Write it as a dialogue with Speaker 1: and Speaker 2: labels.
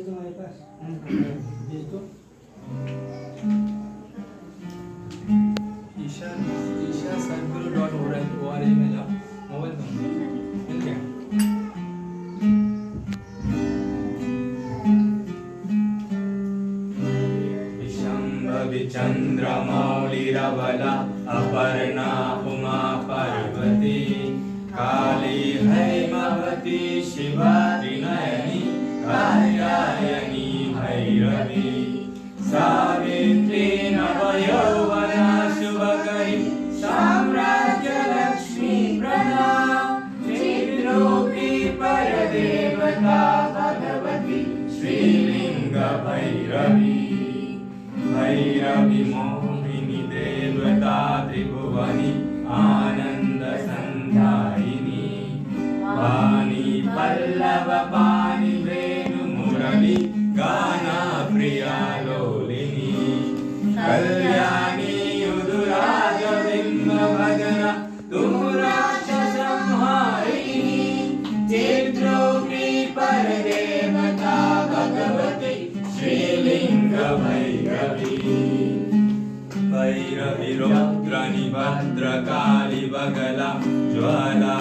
Speaker 1: तुम्हारे पास भेज दो।
Speaker 2: ईशा सदगुरु.org में जाओ, मोबाइल दो, मिल गया। चंद्रमौलिरबला अपर्णा उमा पार्वती काली हैमवती शिवा त्रिनयनी कात्यायनी भैरवी सावित्री नवयौवना शुभकरी साम्राज्य लक्ष्मी प्रदा चिद्रूपी परदेवता भगवती श्रीलिंग भैरवी भैरवी मोहिनी देवता त्रिभुवनी आनंद संध्यायिनी वाणी पल्लव पाणि वेणु मुरली गाना प्रिया लोलिनी कल्याणी उदुराज बिंब भजना तुम राक्षस संहारिणी चिद्रूपी परदेवता भगवती श्रीलिंग भैरवी भैरवी रुद्रनि भद्रकाली बगला ज्वाला